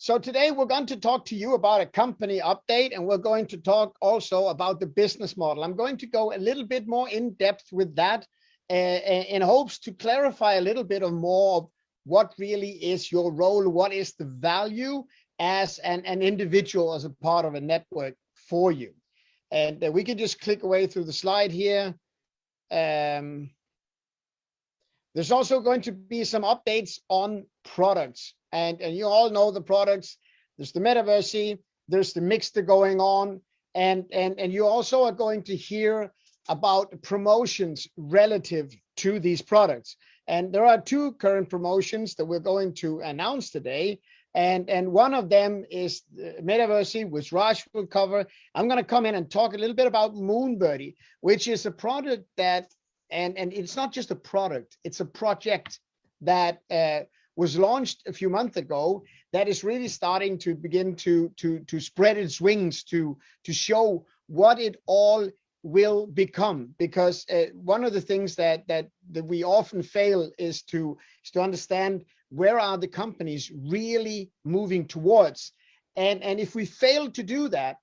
So today we're going to talk to you about a company update, and we're going to talk also about the business model. I'm going to go a little bit more in depth with that in hopes to clarify a little bit of more of what really is your role, what is the value as an individual, as a part of a network for you. And we can just click away through the slide here. There's also going to be some updates on products, and you all know the products. There's the Metaverse, there's the Mixter going on, and you also are going to hear about promotions relative to these products. And there are two current promotions that we're going to announce today, and one of them is Metaverse, which Raj will cover. I'm going to come in and talk a little bit about Moonbirdie, which is a product that, and it's not just a product, it's a project that was launched a few months ago that is really starting to begin to spread its wings to show what it all will become. Because one of the things that we often fail is to understand where are the companies really moving towards. And if we fail to do that,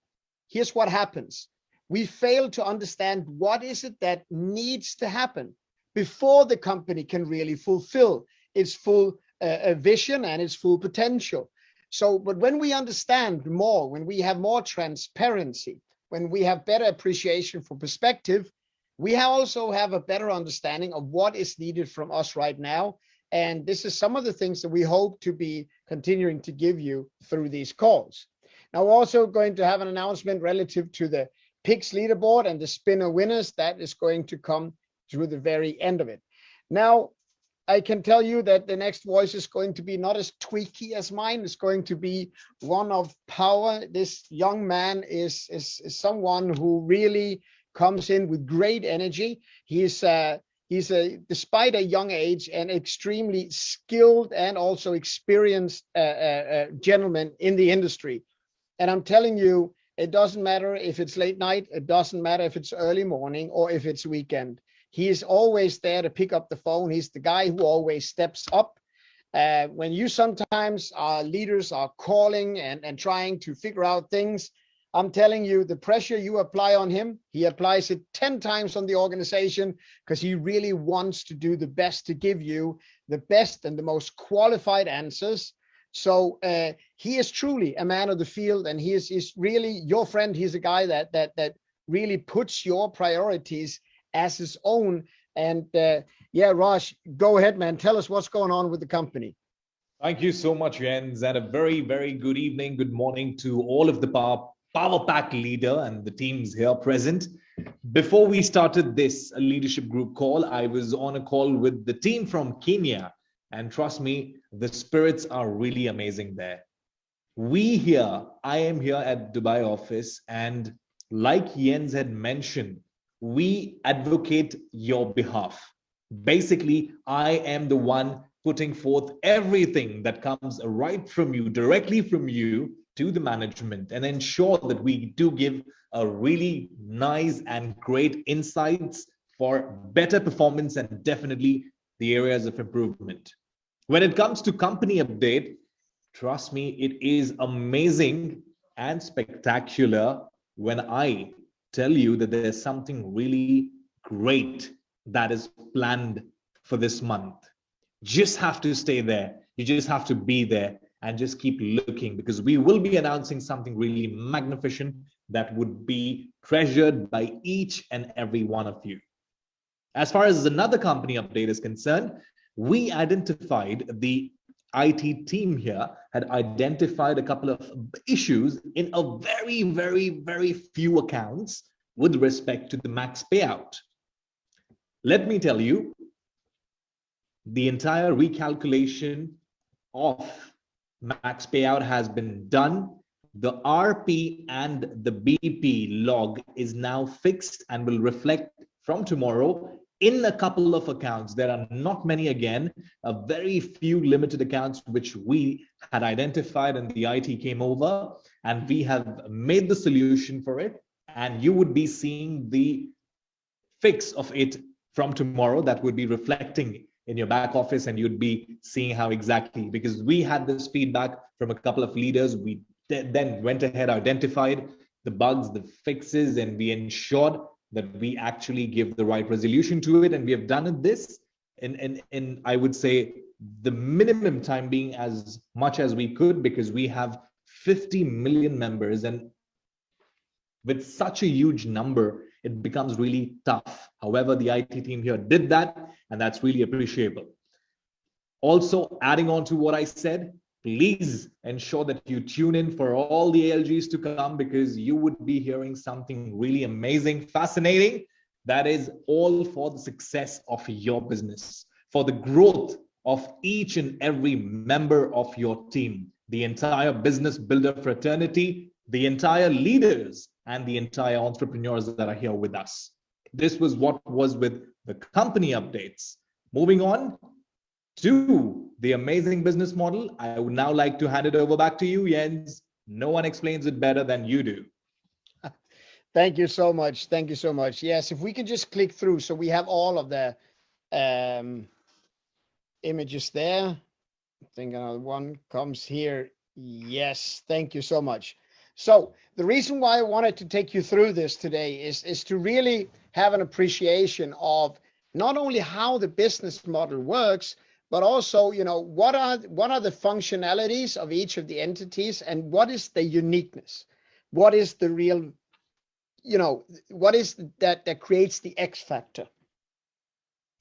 here's what happens. We fail to understand what is it that needs to happen before the company can really fulfill its full vision and its full potential. So, but when we understand more, when we have more transparency, when we have better appreciation for perspective, we also have a better understanding of what is needed from us right now. And this is some of the things that we hope to be continuing to give you through these calls. Now, we're also going to have an announcement relative to the Pix leaderboard and the spinner winners. That is going to come through the very end of it. Now, I can tell you that the next voice is going to be not as tweaky as mine. It's going to be one of power. This young man is someone who really comes in with great energy. He's despite a young age, an extremely skilled and also experienced gentleman in the industry. And I'm telling you, it doesn't matter if it's late night, it doesn't matter if it's early morning or if it's weekend. He is always there to pick up the phone. He's the guy who always steps up. When you sometimes leaders are calling and trying to figure out things, I'm telling you, the pressure you apply on him, he applies it 10 times on the organization, because he really wants to do the best to give you the best and the most qualified answers. So he is truly a man of the field, and he's really your friend. He's a guy that really puts your priorities as his own. And yeah, Raj, go ahead, man. Tell us what's going on with the company. Thank you so much, Jens, and a very, very good evening, good morning to all of the Power Pack leader and the teams here present. Before we started this leadership group call, I was on a call with the team from Kenya, and trust me, the spirits are really amazing there. I am here at Dubai office, and like Jens had mentioned, we advocate your behalf. Basically, I am the one putting forth everything that comes right from you, directly from you to the management, and ensure that we do give a really nice and great insights for better performance and definitely the areas of improvement. When it comes to company update, trust me, it is amazing and spectacular when I tell you that there's something really great that is planned for this month. Just have to stay there. You just have to be there and just keep looking, because we will be announcing something really magnificent that would be treasured by each and every one of you. As far as another company update is concerned, we identified, the IT team here had identified a couple of issues in a very, very, very few accounts with respect to the max payout. Let me tell you, the entire recalculation of max payout has been done. The RP and the BP log is now fixed and will reflect from tomorrow in a couple of accounts. There are not many, again, a very few limited accounts which we had identified, and the IT came over and we have made the solution for it, and you would be seeing the fix of it from tomorrow. That would be reflecting in your back office, and you'd be seeing how exactly, because we had this feedback from a couple of leaders. We then went ahead, identified the bugs, the fixes, and we ensured that we actually give the right resolution to it. And we have done this in I would say the minimum time being as much as we could, because we have 50 million members, and with such a huge number, it becomes really tough. However, the IT team here did that, and that's really appreciable. Also, adding on to what I said, please ensure that you tune in for all the ALGs to come, because you would be hearing something really amazing, fascinating. That is all for the success of your business, for the growth of each and every member of your team, the entire business builder fraternity, the entire leaders, and the entire entrepreneurs that are here with us. This was what was with the company updates. Moving on to the amazing business model, I would now like to hand it over back to you, Jens. No one explains it better than you do. Thank you so much. Thank you so much. Yes, if we can just click through, so we have all of the images there. I think another one comes here. Yes, thank you so much. So the reason why I wanted to take you through this today is to really have an appreciation of not only how the business model works, but also, what are the functionalities of each of the entities, and what is the uniqueness? What is the real, what is that creates the X factor?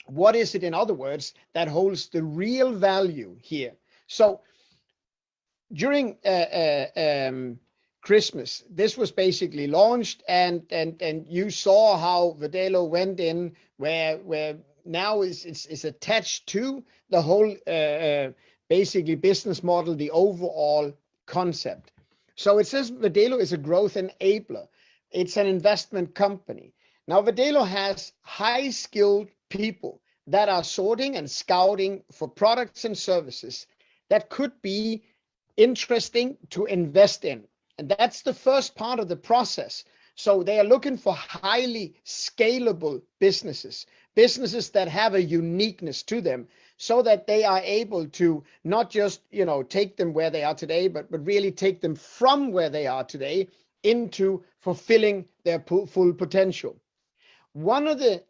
What is it, in other words, that holds the real value here? So during Christmas, this was basically launched, and you saw how Verdelo went in, where now is attached to the whole basically business model, the overall concept. So it says Verdelo is a growth enabler. It's an investment company. Now Verdelo has high skilled people that are sorting and scouting for products and services that could be interesting to invest in. And that's the first part of the process. So they are looking for highly scalable businesses that have a uniqueness to them, so that they are able to not just, take them where they are today, but really take them from where they are today into fulfilling their full potential. One of the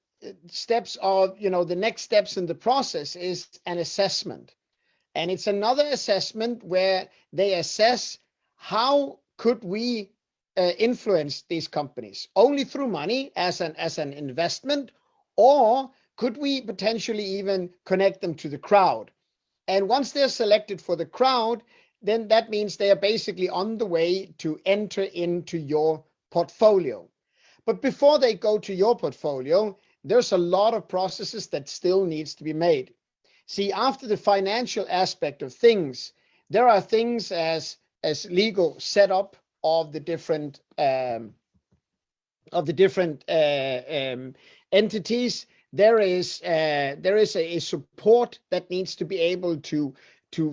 steps of, the next steps in the process is an assessment. And it's another assessment where they assess how could we influence these companies only through money as an investment, or could we potentially even connect them to the crowd? And once they're selected for the crowd, then that means they are basically on the way to enter into your portfolio. But before they go to your portfolio, there's a lot of processes that still needs to be made. See, after the financial aspect of things, there are things as legal setup of the different entities. There is a support that needs to be able to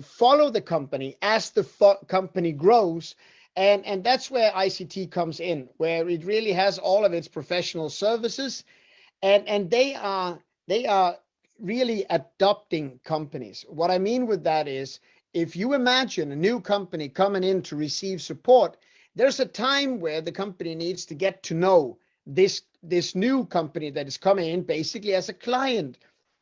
follow the company as the company grows, and that's where ICT comes in, where it really has all of its professional services, and they are really adopting companies. What I mean with that is, if you imagine a new company coming in to receive support, there's a time where the company needs to get to know this new company that is coming in basically as a client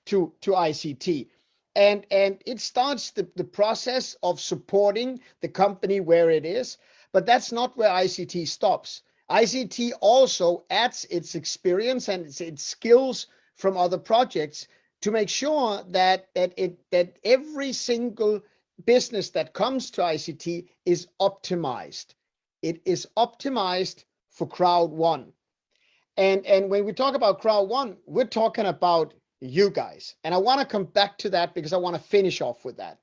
to ICT. And it starts the process of supporting the company where it is, but that's not where ICT stops. ICT also adds its experience and its skills from other projects to make sure that every single business that comes to ICT is optimized. It is optimized for Crowd1. And when we talk about Crowd1, we're talking about you guys. And I want to come back to that because I want to finish off with that.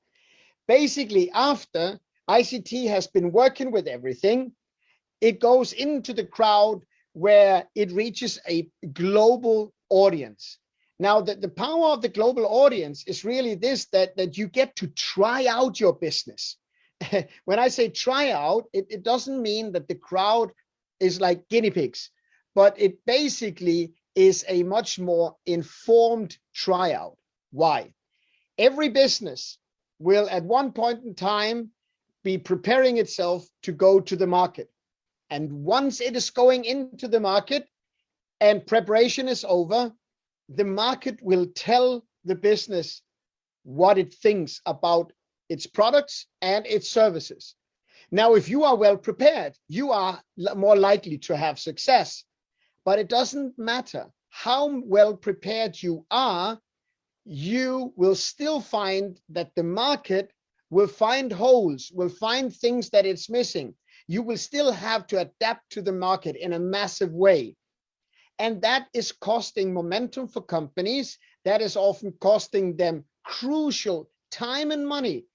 Basically, after ICT has been working with everything, it goes into the crowd where it reaches a global audience. Now, the power of the global audience is really this, that you get to try out your business. When I say try out, it doesn't mean that the crowd is like guinea pigs, but it basically is a much more informed tryout. Why? Every business will at one point in time be preparing itself to go to the market. And once it is going into the market and preparation is over, the market will tell the business what it thinks about its products and its services. Now, if you are well prepared, you are more likely to have success. But it doesn't matter how well prepared you are, you will still find that the market will find holes, will find things that it's missing. You will still have to adapt to the market in a massive way. And that is costing momentum for companies. That is often costing them crucial time and money.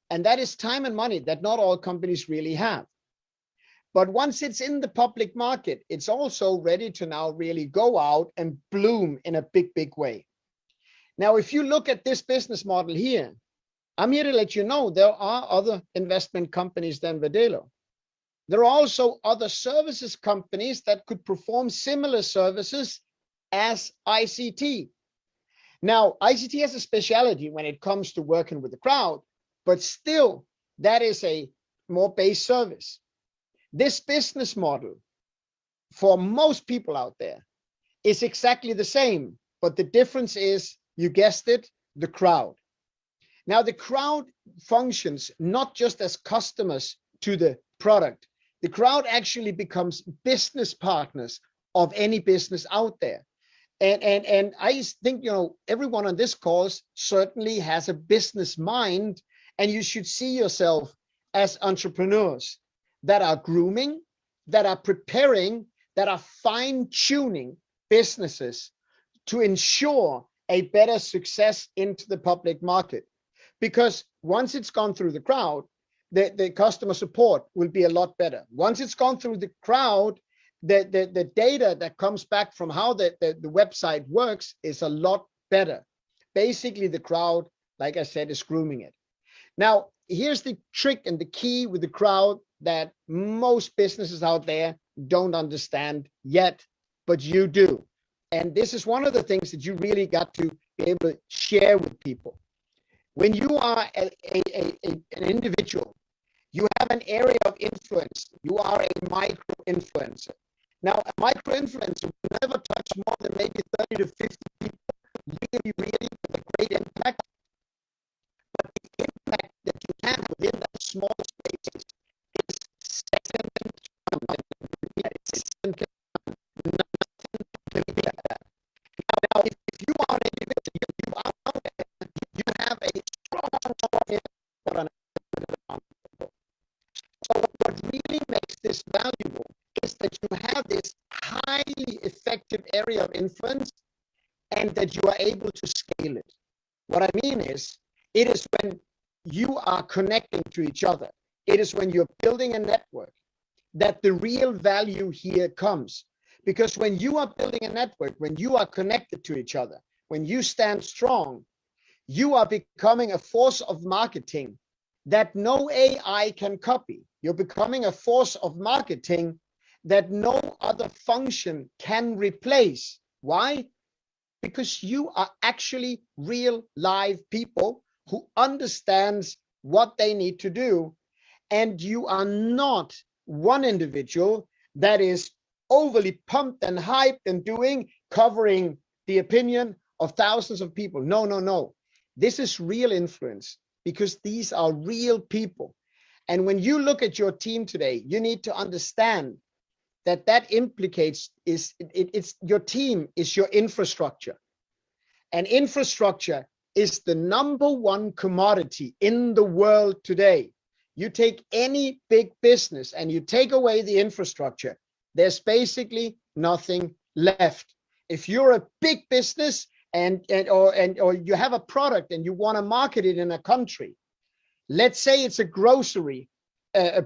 And that is time and money that not all companies really have. But once it's in the public market, it's also ready to now really go out and bloom in a big, big way. Now, if you look at this business model here, I'm here to let you know there are other investment companies than Verdelo. There are also other services companies that could perform similar services as ICT. Now, ICT has a specialty when it comes to working with the crowd, but still, that is a more base service. This business model, for most people out there, is exactly the same, but the difference is, you guessed it, the crowd. Now, the crowd functions not just as customers to the product. The crowd actually becomes business partners of any business out there. And I think, everyone on this course certainly has a business mind, and you should see yourself as entrepreneurs that are grooming, that are preparing, that are fine-tuning businesses to ensure a better success into the public market. Because once it's gone through the crowd, the customer support will be a lot better. Once it's gone through the crowd, the data that comes back from how the website works is a lot better. Basically, the crowd, like I said, is grooming it. Now, here's the trick and the key with the crowd that most businesses out there don't understand yet, but you do. And this is one of the things that you really got to be able to share with people. When you are an individual, you have an area of influence. You are a micro-influencer. Now, a micro-influencer will never touch more than maybe 30 to 50 people, really with a great impact. But the impact that you have within that small space is second to none. It's second to none. Nothing can be like that. Now, if you are an individual, you are out there, you have a strong impact on people. So what really makes this valuable is that you have this highly effective area of influence and that you are able to scale it. What I mean is, it is when you are connecting to each other, it is when you're building a network that the real value here comes. Because when you are building a network, when you are connected to each other, when you stand strong, you are becoming a force of marketing that no AI can copy. You're becoming a force of marketing that no other function can replace. Why? Because you are actually real live people who understands what they need to do, and you are not one individual that is overly pumped and hyped and covering the opinion of thousands of people. No. This is real influence because these are real people. And when you look at your team today, you need to understand that implicates it's your team is your infrastructure. And infrastructure is the number one commodity in the world today. You take any big business and you take away the infrastructure, there's basically nothing left. If you're a big business or you have a product and you want to market it in a country, let's say it's a grocery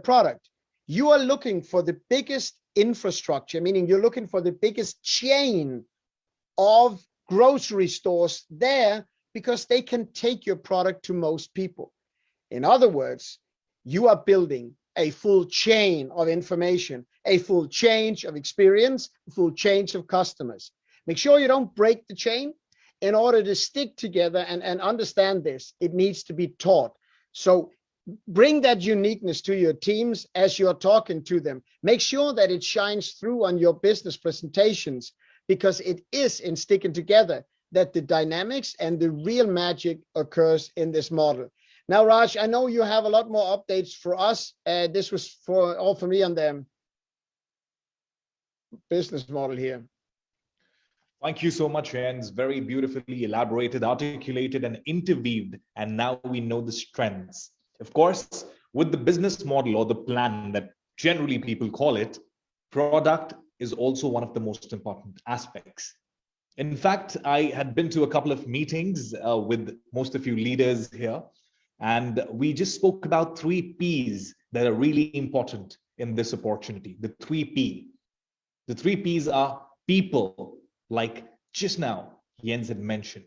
product, you are looking for the biggest infrastructure, meaning you're looking for the biggest chain of grocery stores there because they can take your product to most people. In other words, you are building a full chain of information, a full chain of experience, a full chain of customers. Make sure you don't break the chain. in order to stick together and understand this, it needs to be taught. So bring that uniqueness to your teams as you're talking to them. Make sure that it shines through on your business presentations, because it is in sticking together that the dynamics and the real magic occurs in this model. Now, Raj, I know you have a lot more updates for us. This was all for me on the business model here. Thank you so much, Jens. Very beautifully elaborated, articulated, and interweaved. And now we know the strengths. Of course, with the business model or the plan that generally people call it, product is also one of the most important aspects. In fact, I had been to a couple of meetings with most of you leaders here, and we just spoke about 3 Ps that are really important in this opportunity. The 3 P. The 3 Ps are people, like just now Jens had mentioned.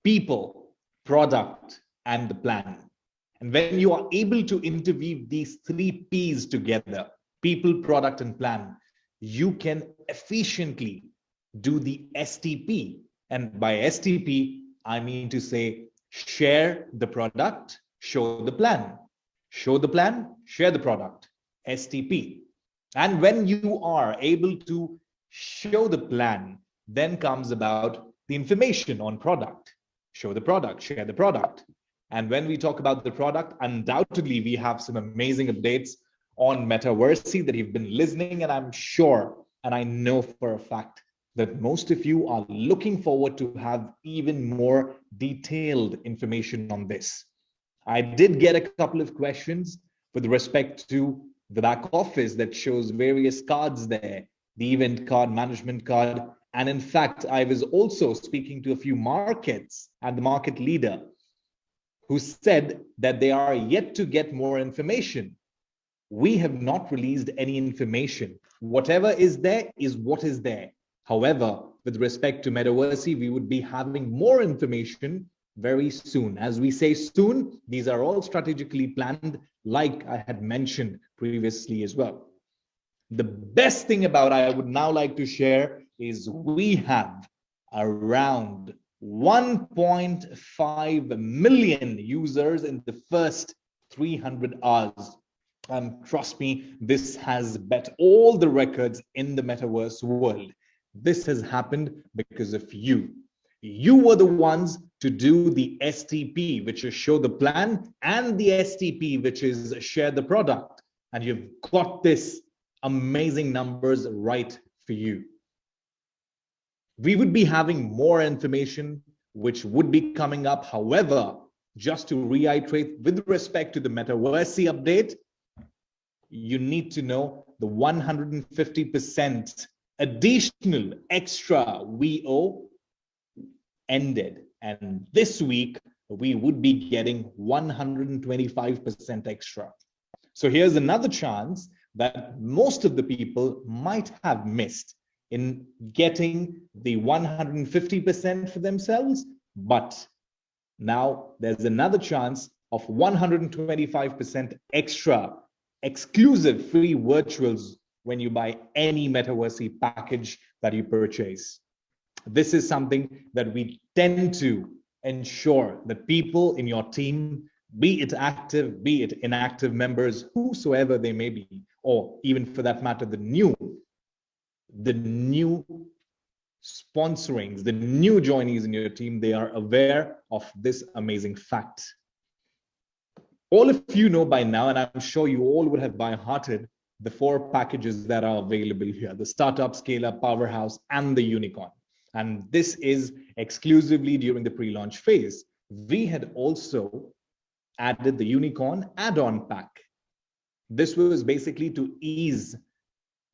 People, product, and the plan. And when you are able to interweave these 3 Ps together, people, product, and plan, you can efficiently do the STP. And by STP, I mean to say, share the product, show the plan. Show the plan, share the product, STP. And when you are able to show the plan, then comes about the information on product. Show the product, share the product. And when we talk about the product, undoubtedly we have some amazing updates on Metaverse that you've been listening, and I'm sure, and I know for a fact, that most of you are looking forward to have even more detailed information on this. I did get a couple of questions with respect to the back office that shows various cards there, the event card, management card. And in fact, I was also speaking to a few markets and the market leader who said that they are yet to get more information. We have not released any information. Whatever is there is what is there. However, with respect to Metaverse, we would be having more information very soon. As we say soon, these are all strategically planned, like I had mentioned previously as well. The best thing about I would now like to share is we have around 1.5 million users in the first 300 hours. Trust me, this has bet all the records in the metaverse world. This has happened because of you. You were the ones to do the STP, which is show the plan, and the STP, which is share the product. And you've got this amazing numbers right for you. We would be having more information which would be coming up. However, just to reiterate with respect to the Metaverse update, you need to know the 150% additional extra we owe ended. And this week, we would be getting 125% extra. So here's another chance that most of the people might have missed in getting the 150% for themselves, but now there's another chance of 125% extra exclusive free virtuals when you buy any Metaverse package that you purchase. This is something that we tend to ensure that people in your team, be it active, be it inactive members, whosoever they may be, or even for that matter, the new sponsorings, the new joinees in your team, they are aware of this amazing fact. All of you know by now, and I'm sure you all would have by hearted the 4 packages that are available here: the startup, scale up, powerhouse, and the unicorn. And this is exclusively during the pre-launch phase. We had also added the unicorn add-on pack. This was basically to ease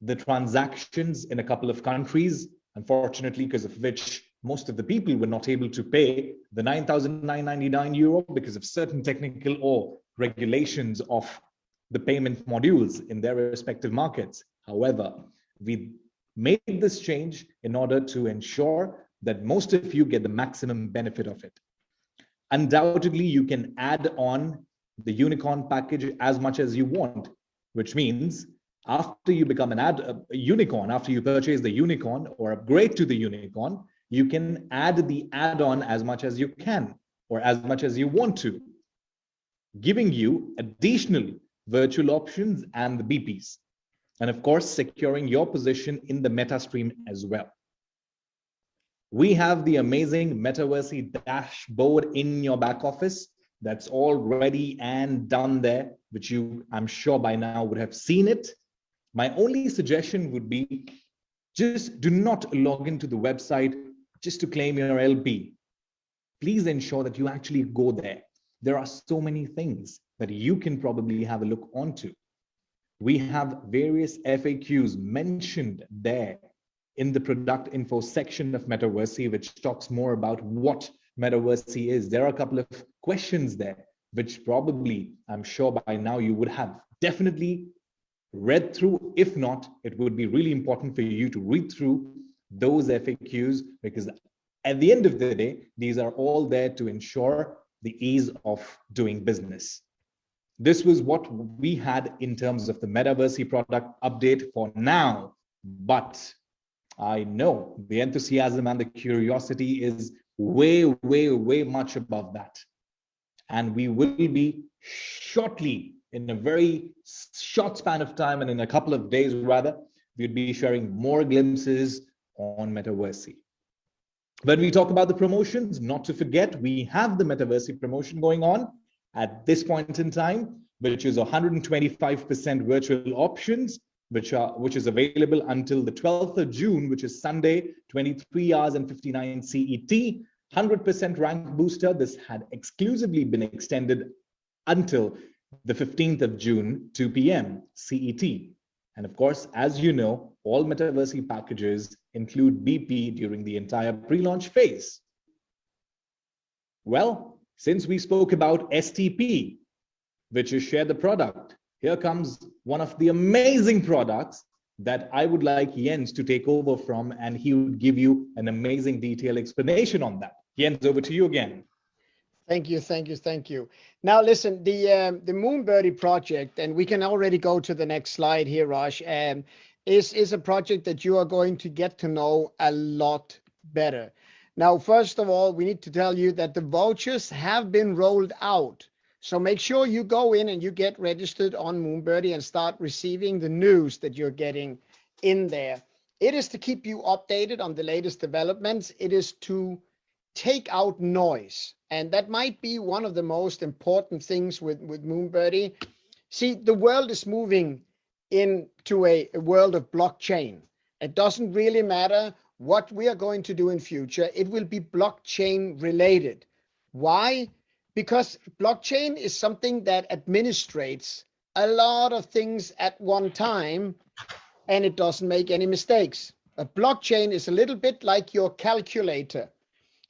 the transactions in a couple of countries, unfortunately, because of which most of the people were not able to pay the 9,999 euro because of certain technical or regulations of the payment modules in their respective markets. However, we made this change in order to ensure that most of you get the maximum benefit of it. Undoubtedly, you can add on the unicorn package as much as you want, which means after you become a unicorn, after you purchase the unicorn or upgrade to the unicorn, You can add the add-on as much as you can or as much as you want to, giving you additional virtual options and the BPs. And of course, securing your position in the meta stream as well. We have the amazing Metaverse dashboard in your back office that's all ready and done there, which you, I'm sure by now would have seen it. My only suggestion would be just do not log into the website just to claim your LP. Please ensure that you actually go there. There are so many things that you can probably have a look onto. We have various FAQs mentioned there in the product info section of Metaverse, which talks more about what Metaverse is. There are a couple of questions there, which probably, I'm sure by now you would have definitely read through. If not, it would be really important for you to read through those FAQs, because at the end of the day, these are all there to ensure the ease of doing business. This was what we had in terms of the Metaverse product update for now, but I know the enthusiasm and the curiosity is way, way, way much above that. And we will be shortly, in a very short span of time and in a couple of days rather, we'll be sharing more glimpses on Metaverse. When we talk about the promotions, not to forget, we have the Metaverse promotion going on at this point in time, which is 125% virtual options, which is available until the 12th of June, which is Sunday, 23 hours and 59 CET. 100% rank booster. This had exclusively been extended until the 15th of June, 2 p.m. CET. And of course, as you know, all Metaverse packages include BP during the entire pre-launch phase. Well, since we spoke about STP, which is share the product, here comes one of the amazing products that I would like Jens to take over from, and he would give you an amazing detailed explanation on that. Jens, over to you again. Thank you, thank you, thank you. Now listen, the Moonbirdie project, and we can already go to the next slide here, Raj, is a project that you are going to get to know a lot better. Now, first of all, we need to tell you that the vouchers have been rolled out. So make sure you go in and you get registered on Moonbirdie and start receiving the news that you're getting in there. It is to keep you updated on the latest developments. It is to take out noise. And that might be one of the most important things with Moonbirdie. See, the world is moving into a world of blockchain. It doesn't really matter what we are going to do in future. It will be blockchain related. Why? Because blockchain is something that administrates a lot of things at one time, and it doesn't make any mistakes. A blockchain is a little bit like your calculator.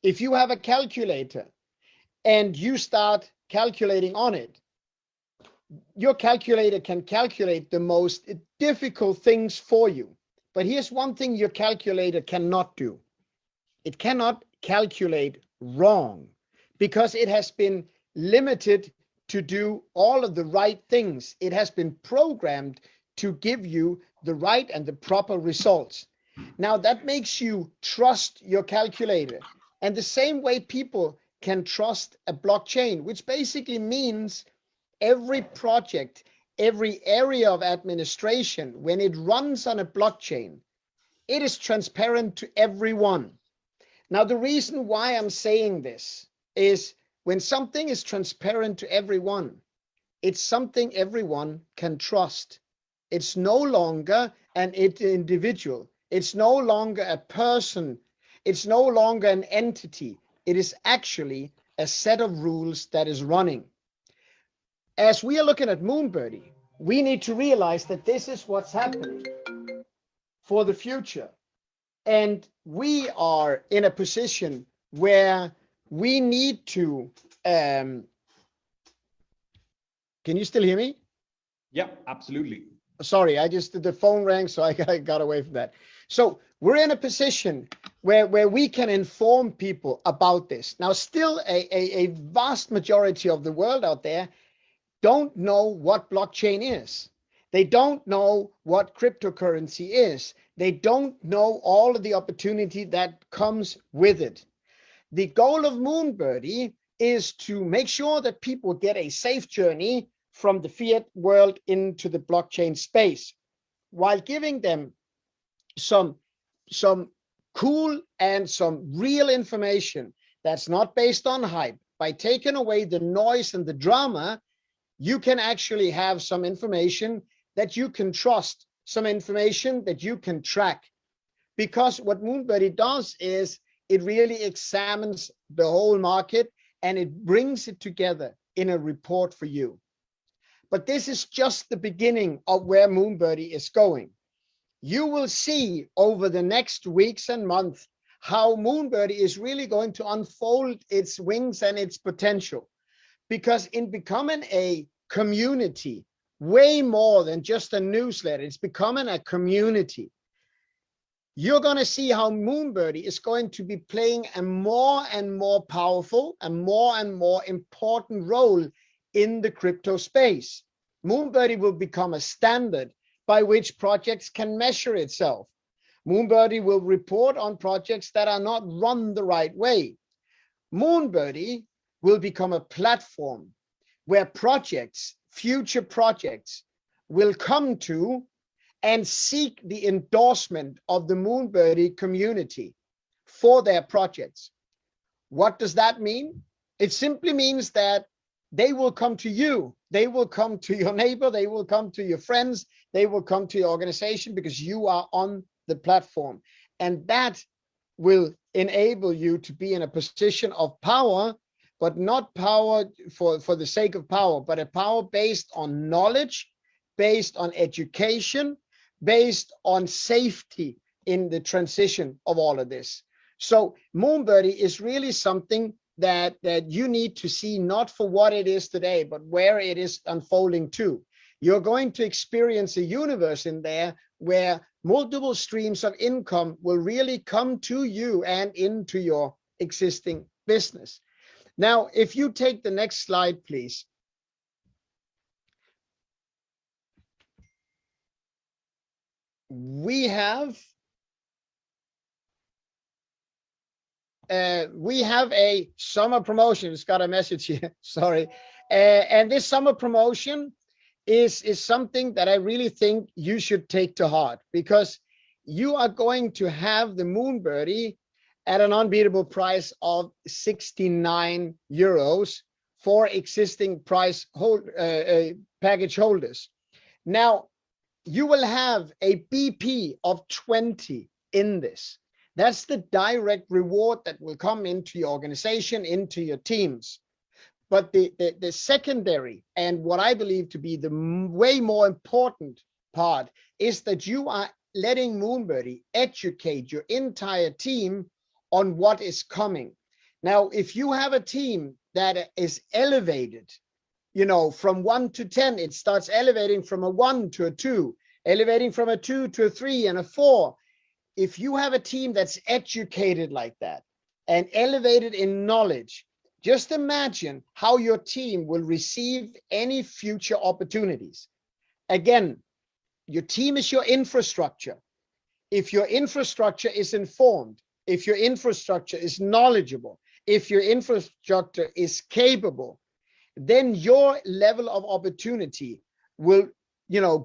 If you have a calculator and you start calculating on it, your calculator can calculate the most difficult things for you. But here's one thing your calculator cannot do. It cannot calculate wrong, because it has been limited to do all of the right things. It has been programmed to give you the right and the proper results. Now that makes you trust your calculator. And the same way people can trust a blockchain, which basically means every project, every area of administration, when it runs on a blockchain, it is transparent to everyone. Now, the reason why I'm saying this is when something is transparent to everyone, it's something everyone can trust. It's no longer an individual. It's no longer a person. It's no longer an entity. It is actually a set of rules that is running. As we are looking at Moonbirdie, we need to realize that this is what's happening for the future. And we are in a position where we need to, can you still hear me? Yeah, absolutely. Sorry, the phone rang, so I got away from that. So we're in a position where we can inform people about this. Now, still a vast majority of the world out there don't know what blockchain is. They don't know what cryptocurrency is. They don't know all of the opportunity that comes with it. The goal of Moonbirdie is to make sure that people get a safe journey from the fiat world into the blockchain space, while giving them some cool and some real information that's not based on hype. By taking away the noise and the drama, you can actually have some information that you can trust, some information that you can track. Because what Moonbirdie does is it really examines the whole market and it brings it together in a report for you. But this is just the beginning of where Moonbirdie is going. You will see over the next weeks and months how Moonbirdie is really going to unfold its wings and its potential. Because in becoming a community, way more than just a newsletter, it's becoming a community. You're going to see how Moonbirdie is going to be playing a more and more powerful and more important role in the crypto space. Moonbirdie will become a standard by which projects can measure itself. Moonbirdie will report on projects that are not run the right way. Moonbirdie will become a platform where projects, future projects, will come to and seek the endorsement of the Moonbirdie community for their projects. What does that mean? It simply means that they will come to you, they will come to your neighbor, they will come to your friends, they will come to your organization because you are on the platform. And that will enable you to be in a position of power, but not power for the sake of power, but a power based on knowledge, based on education, based on safety in the transition of all of this. So Moonbirdie is really something that you need to see, not for what it is today, but where it is unfolding to. You're going to experience a universe in there where multiple streams of income will really come to you and into your existing business. Now, if you take the next slide, please. We have a summer promotion. It's got a message here, sorry. And this summer promotion is something that I really think you should take to heart, because you are going to have the Moonbirdie at an unbeatable price of 69 euros for existing package holders. Now, you will have a BP of 20 in this. That's the direct reward that will come into your organization, into your teams. But the secondary, and what I believe to be the way more important part, is that you are letting Moonbirdie educate your entire team on what is coming. Now, if you have a team that is elevated, from 1 to 10, it starts elevating from a 1 to a 2, elevating from a 2 to a 3 and a 4. If you have a team that's educated like that and elevated in knowledge, just imagine how your team will receive any future opportunities. Again, your team is your infrastructure. If your infrastructure is informed, if your infrastructure is knowledgeable, if your infrastructure is capable, then your level of opportunity will,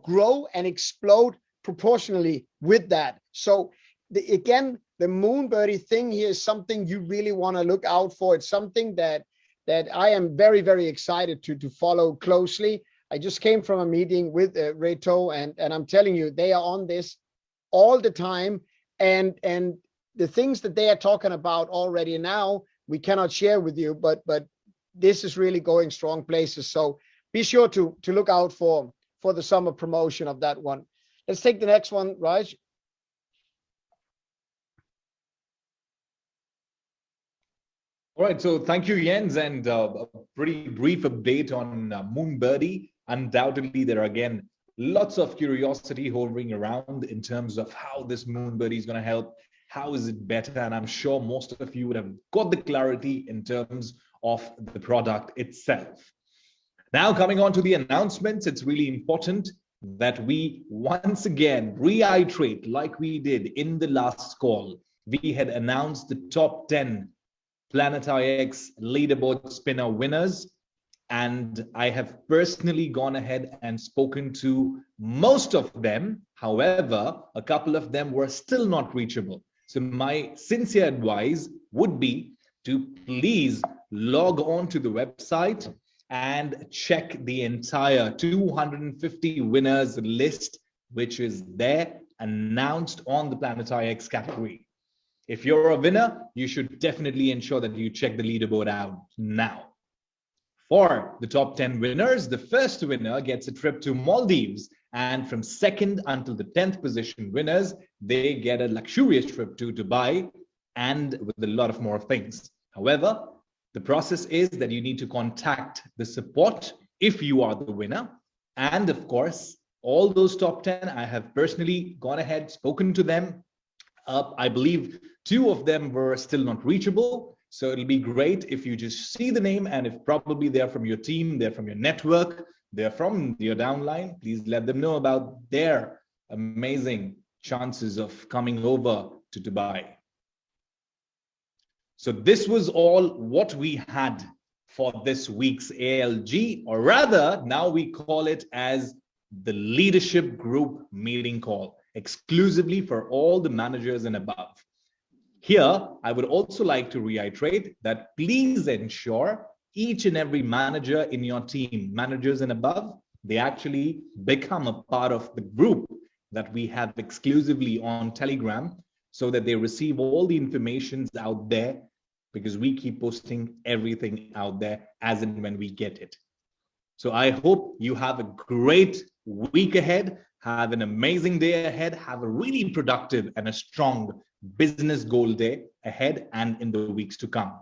grow and explode proportionally with that. So again, the Moonbirdie thing here is something you really want to look out for. It's something that I am very, very excited to follow closely. I just came from a meeting with Reto, and I'm telling you, they are on this all the time. And the things that they are talking about already now, we cannot share with you, but this is really going strong places. So be sure to look out for the summer promotion of that one. Let's take the next one, Raj. All right, so thank you, Jens, and a pretty brief update on Moonbirdie. Undoubtedly, there are again lots of curiosity hovering around in terms of how this Moonbirdie is going to help. How is it better? And I'm sure most of you would have got the clarity in terms of the product itself. Now, coming on to the announcements, it's really important that we once again reiterate, like we did in the last call. We had announced the top 10 Planet IX leaderboard spinner winners, and I have personally gone ahead and spoken to most of them. However, a couple of them were still not reachable. So my sincere advice would be to please log on to the website and check the entire 250 winners list, which is there announced on the Planet IX category. If you're a winner, you should definitely ensure that you check the leaderboard out now. For the top 10 winners, the first winner gets a trip to Maldives, and from 2nd until the 10th position winners, they get a luxurious trip to Dubai and with a lot of more things. However, the process is that you need to contact the support if you are the winner. And of course, all those top 10, I have personally gone ahead, spoken to them. I believe 2 of them were still not reachable. So it'll be great if you just see the name, and if probably they're from your team, they're from your network, they're from your downline, please let them know about their amazing chances of coming over to Dubai. So this was all what we had for this week's ALG, or rather, now we call it as the leadership group meeting call, exclusively for all the managers and above. Here, I would also like to reiterate that please ensure each and every manager in your team, managers and above, they actually become a part of the group that we have exclusively on Telegram, so that they receive all the information out there, because we keep posting everything out there as and when we get it. So I hope you have a great week ahead. Have an amazing day ahead. Have a really productive and a strong business goal day ahead and in the weeks to come.